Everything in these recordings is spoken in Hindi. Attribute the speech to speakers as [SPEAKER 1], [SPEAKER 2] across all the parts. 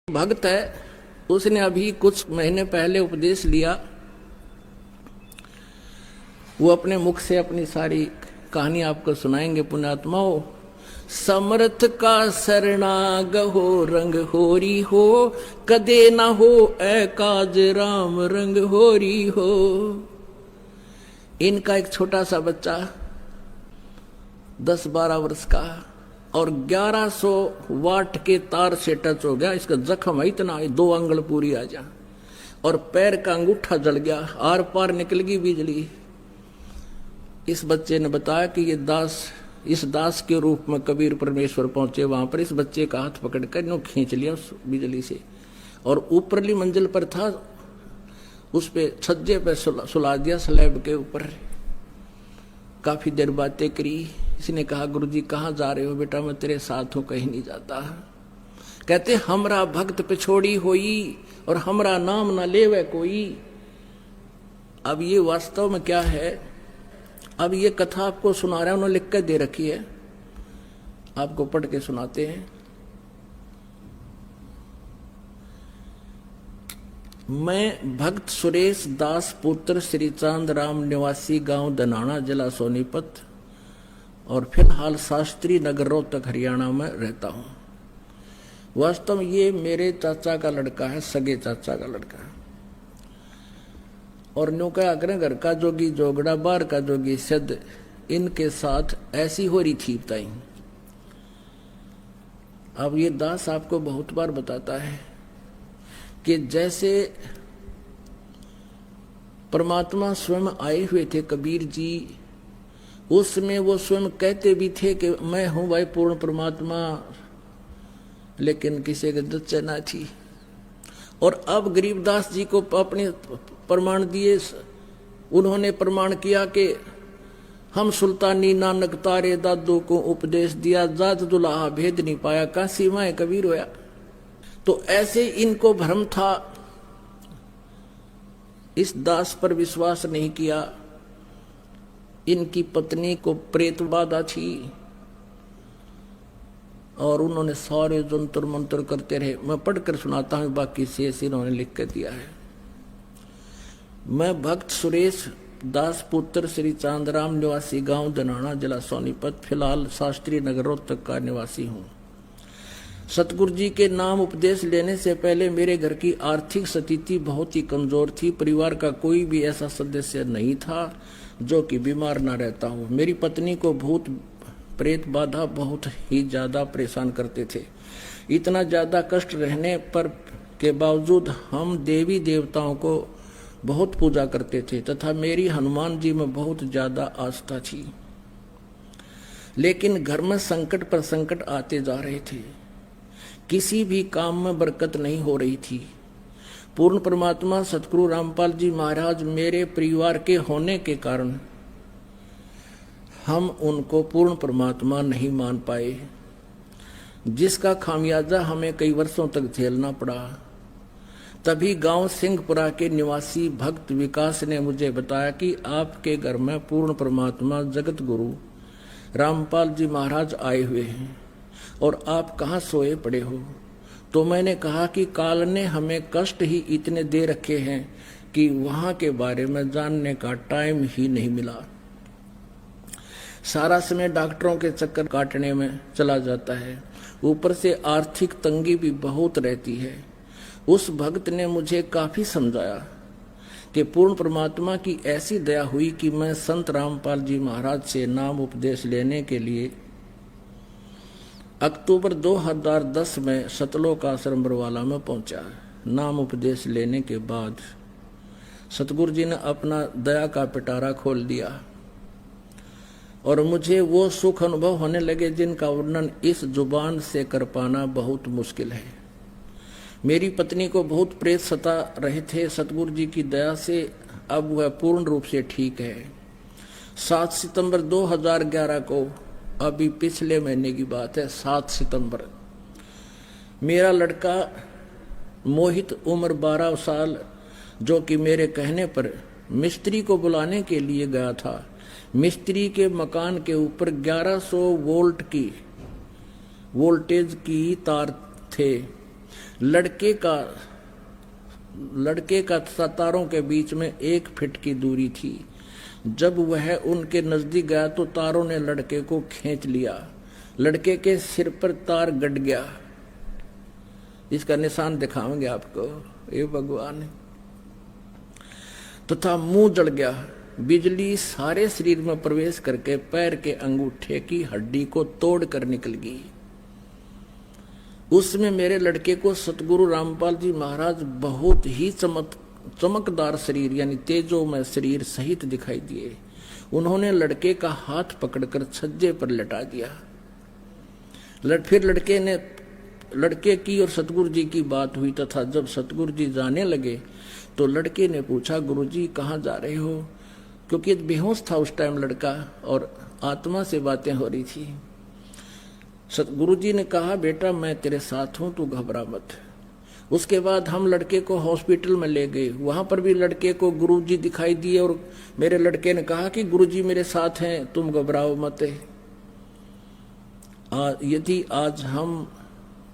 [SPEAKER 1] भक्त है, उसने अभी कुछ महीने पहले उपदेश लिया। वो अपने मुख से अपनी सारी कहानी आपको सुनाएंगे। पुण्यात्माओं, समर्थ का शरणाग हो, रंग होरी हो, कदे ना हो ए काज राम रंग होरी हो। इनका एक छोटा सा बच्चा 10-12 वर्ष का और 1100 वाट के तार से टच हो गया। इसका जख्म है इतना, 2 अंगल पूरी आ जा, और पैर का अंगूठा जल गया, आर पार निकल गई बिजली। इस बच्चे ने बताया कि इस दास के रूप में कबीर परमेश्वर पहुंचे। वहां पर इस बच्चे का हाथ पकड़कर नो खींच लिया उस बिजली से, और ऊपरली मंजिल पर था, उस पे छज्जे पे सुला दिया, स्लैब के ऊपर। काफी देर बातें करी। इसने कहा, गुरुजी कहाँ जा रहे हो? बेटा मैं तेरे साथ हूं, कहीं नहीं जाता। कहते, हमरा भक्त पे छोड़ी होई और हमरा नाम ना लेवे कोई। अब ये वास्तव में क्या है? अब ये कथा आपको सुना रहा है, उन्होंने लिख कर दे रखी है, आपको पढ़ के सुनाते हैं। मैं भक्त सुरेश दास पुत्र श्री चांद राम निवासी गांव दनाना जिला सोनीपत और फिलहाल शास्त्री नगर रोहतक हरियाणा में रहता हूं। वास्तव में ये मेरे चाचा का लड़का है, सगे चाचा का लड़का है। और न्यू क्या करें, घर का जोगी जोगड़ा, बाहर का जोगी सिद्ध, इनके साथ ऐसी हो रही थी बताई। अब ये दास आपको बहुत बार बताता है कि जैसे परमात्मा स्वयं आए हुए थे कबीर जी, उसमें वो स्वयं कहते भी थे कि मैं हूं भाई पूर्ण परमात्मा, लेकिन किसी के दच्चे ना थी। और अब गरीबदास जी को अपने प्रमाण दिए, उन्होंने प्रमाण किया कि हम सुल्तानी नानक तारे दादू को उपदेश दिया, जात दुल्हा भेद नहीं पाया, काशी माए कबीर होया। तो ऐसे इनको भ्रम था, इस दास पर विश्वास नहीं किया। इनकी पत्नी को प्रेत बाधा थी और उन्होंने सारे जंतर मंत्र करते रहे। मैं पढ़कर सुनाता हूं, बाकी शेष इन्होंने लिख कर दिया है। मैं भक्त सुरेश दास पुत्र श्री चांदराम निवासी गांव दनाना जिला सोनीपत, फिलहाल शास्त्री नगर रोहतक का निवासी हूं। सतगुरु जी के नाम उपदेश लेने से पहले मेरे घर की आर्थिक स्थिति बहुत ही कमजोर थी। परिवार का कोई भी ऐसा सदस्य नहीं था जो कि बीमार ना रहता हूं। मेरी पत्नी को भूत प्रेत बाधा बहुत ही ज्यादा परेशान करते थे। इतना ज्यादा कष्ट रहने पर के बावजूद हम देवी देवताओं को बहुत पूजा करते थे तथा मेरी हनुमान जी में बहुत ज्यादा आस्था थी। लेकिन घर में संकट पर संकट आते जा रहे थे, किसी भी काम में बरकत नहीं हो रही थी। पूर्ण परमात्मा सतगुरु रामपाल जी महाराज मेरे परिवार के होने के कारण हम उनको पूर्ण परमात्मा नहीं मान पाए, जिसका खामियाजा हमें कई वर्षों तक झेलना पड़ा। तभी गांव सिंहपुरा के निवासी भक्त विकास ने मुझे बताया कि आपके घर में पूर्ण परमात्मा जगत गुरु रामपाल जी महाराज आए हुए हैं और आप कहाँ सोए पड़े हो। तो मैंने कहा कि काल ने हमें कष्ट ही इतने दे रखे हैं कि वहां के बारे में जानने का टाइम ही नहीं मिला। सारा समय डॉक्टरों के चक्कर काटने में चला जाता है, ऊपर से आर्थिक तंगी भी बहुत रहती है। उस भक्त ने मुझे काफी समझाया कि पूर्ण परमात्मा की ऐसी दया हुई कि मैं संत रामपाल जी महाराज से नाम उपदेश लेने के लिए अक्टूबर 2010 में सतलोक आश्रम बरवाला में पहुंचा। नाम उपदेश लेने के बाद सतगुरु जी ने अपना दया का पिटारा खोल दिया और मुझे वो सुख अनुभव होने लगे जिनका वर्णन इस जुबान से कर पाना बहुत मुश्किल है। मेरी पत्नी को बहुत प्रेत सता रहे थे, सतगुरु जी की दया से अब वह पूर्ण रूप से ठीक है। 7 सितंबर 2011 को, अभी पिछले महीने की बात है, 7 सितंबर, मेरा लड़का मोहित उम्र 12 साल, जो कि मेरे कहने पर मिस्त्री को बुलाने के लिए गया था। मिस्त्री के मकान के ऊपर 1100 वोल्ट की वोल्टेज की तार थे लड़के का तारों के बीच में 1 फीट की दूरी थी। जब वह उनके नजदीक गया तो तारों ने लड़के को खींच लिया। लड़के के सिर पर तार गड़ गया। इसका निशान दिखाएंगे आपको, ये भगवान। तथा मुंह जल गया। बिजली सारे शरीर में प्रवेश करके पैर के अंगूठे की हड्डी को तोड़कर निकल गई। उसमें मेरे लड़के को सतगुरु रामपाल जी महाराज बहुत ही चमकदार शरीर यानी तेजोमय शरीर सहित दिखाई दिए। उन्होंने लड़के का हाथ पकड़कर छज्जे पर लटा दिया। फिर लड़के की और सतगुरु जी की बात हुई तथा जब सतगुरु जी जाने लगे तो लड़के ने पूछा, गुरुजी कहाँ जा रहे हो? क्योंकि बेहोश था उस टाइम लड़का और आत्मा से बातें हो रही थी। सतगुरु जी ने कहा, बेटा मैं तेरे साथ हूं, तू घबरा मत। उसके बाद हम लड़के को हॉस्पिटल में ले गए। वहां पर भी लड़के को गुरु जी दिखाई दिए और मेरे लड़के ने कहा कि गुरु जी मेरे साथ हैं, तुम घबराओ मत। यदि आज हम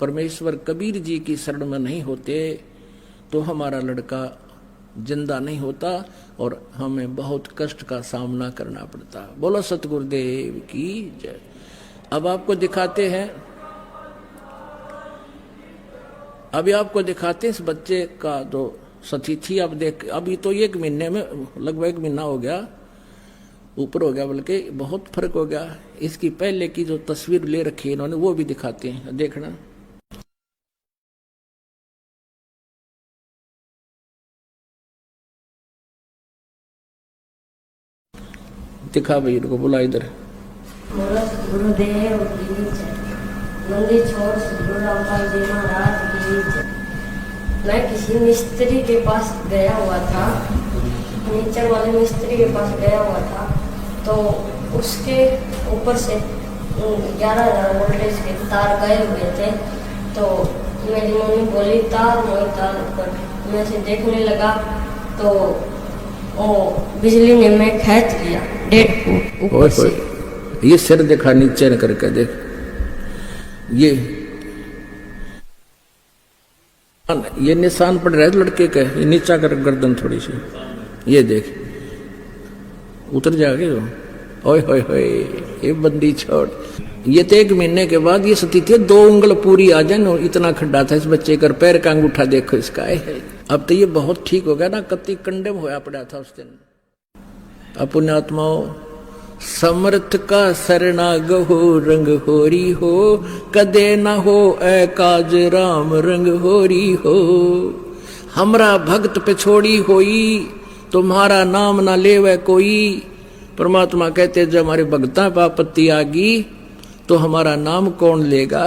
[SPEAKER 1] परमेश्वर कबीर जी की शरण में नहीं होते तो हमारा लड़का जिंदा नहीं होता और हमें बहुत कष्ट का सामना करना पड़ता। बोलो सतगुरुदेव की जय। अब आपको दिखाते हैं, अभी आपको दिखाते हैं इस बच्चे का जो सती थी। अब देख, अभी तो 1 महीने में लगभग 1 महीना हो गया, ऊपर हो गया, बल्कि बहुत फर्क हो गया। इसकी पहले की जो तस्वीर ले रखी है इन्होंने वो भी दिखाते हैं, देखना। दिखा भाई, इनको बुला इधर।
[SPEAKER 2] गुरुदेव की जय। नंदी छोड़ सतगुरु रामपाल जी महाराज की जय। मैं किसी मिस्त्री के पास गया हुआ था, फर्नीचर वाले मिस्त्री के पास गया हुआ था, तो उसके ऊपर से 11,000 वोल्टेज के तार गए हुए थे। तो मेरी मम्मी बोली तार ऊपर, मैं से देखने लगा तो वो बिजली ने मैं खींच लिया 1.5 फुट ऊपर से।
[SPEAKER 1] ये सिर दिखा नीचे करके देख, ये निशान पड़ रहा है लड़के का। ये नीचा कर गर्दन थोड़ी सी, ये देख उतर जाएगा। ओए होए होए, ये बंदी छोड़। ये तो 1 महीने के बाद ये सती थी, 2 उंगल पूरी आ जाए। इतना खड्डा था इस बच्चे का, पैर का अंगूठा देखो इसका है। अब तो ये बहुत ठीक हो गया ना, कति कंडेम होया पड़ा था उस दिन। अपने आत्माओं, समर्थ का शरणाग हो रंग होरी हो, कदे न हो ऐ काज राम रंग होरी हो। हमरा भक्त पे छोड़ी होई, तुम्हारा नाम ना लेवे कोई। परमात्मा कहते जब हमारे भक्ता पर आपत्ति आ गई तो हमारा नाम कौन लेगा।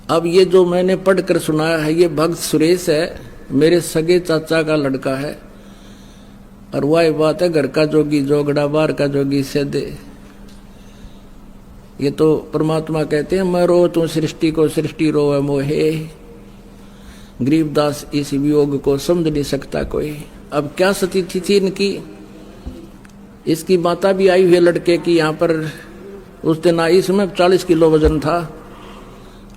[SPEAKER 1] अब ये जो मैंने पढ़कर सुनाया है, ये भक्त सुरेश है, मेरे सगे चाचा का लड़का है। और वही बात है, घर का जोगी जोगड़ा, बाहर का जोगी सेदे। ये तो परमात्मा कहते हैं, मैं रो तू सृष्टि को, सृष्टि रोवे मोहे। गरीबदास इस वियोग को समझ नहीं सकता कोई। अब क्या स्थिति थी इनकी। इसकी माता भी आई हुई है लड़के की यहाँ पर। उस दिन आई, इसमें 40 किलो वजन था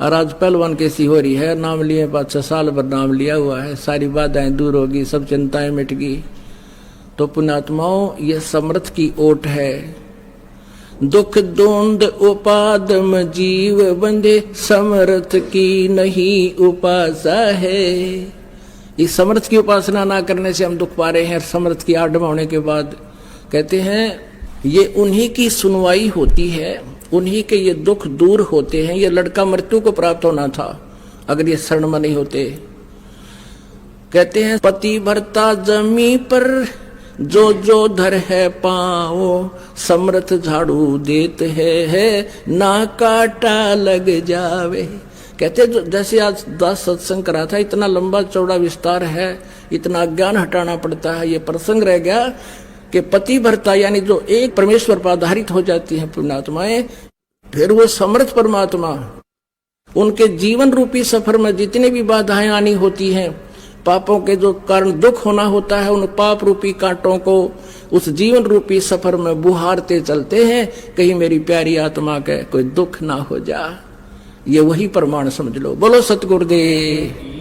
[SPEAKER 1] और आज पहलवान कैसी हो रही है। नाम लिए 5-6 साल भर नाम लिया हुआ है, सारी बाधाएं दूर होगी, सब चिंताएं मिट गई। तो पुण्यात्माओं, ये समर्थ की ओट है। दुख द्वंद उपादम जीव बंधे, समर्थ की नहीं उपासा है। इस समर्थ की उपासना ना करने से हम दुख पा रहे हैं। समर्थ की आडम होने के बाद कहते हैं ये उन्हीं की सुनवाई होती है, उन्हीं के ये दुख दूर होते हैं। ये लड़का मृत्यु को प्राप्त होना था अगर ये शरण में नहीं होते। कहते हैं पति भरता जमी पर जो जो धर है पाओ, समर्थ झाड़ू देते है ना काटा लग जावे। कहते जैसे आज 10 सत्संग करा था, इतना लंबा चौड़ा विस्तार है, इतना ज्ञान हटाना पड़ता है। ये प्रसंग रह गया कि पति भरता यानी जो एक परमेश्वर पर आधारित हो जाती है पुण्यात्माएं, फिर वो समर्थ परमात्मा उनके जीवन रूपी सफर में जितने भी बाधाएं आनी होती हैं, पापों के जो कारण दुख होना होता है, उन पाप रूपी कांटों को उस जीवन रूपी सफर में बुहारते चलते हैं, कहीं मेरी प्यारी आत्मा के कोई दुख ना हो जा। ये वही प्रमाण समझ लो। बोलो सतगुरुदेव।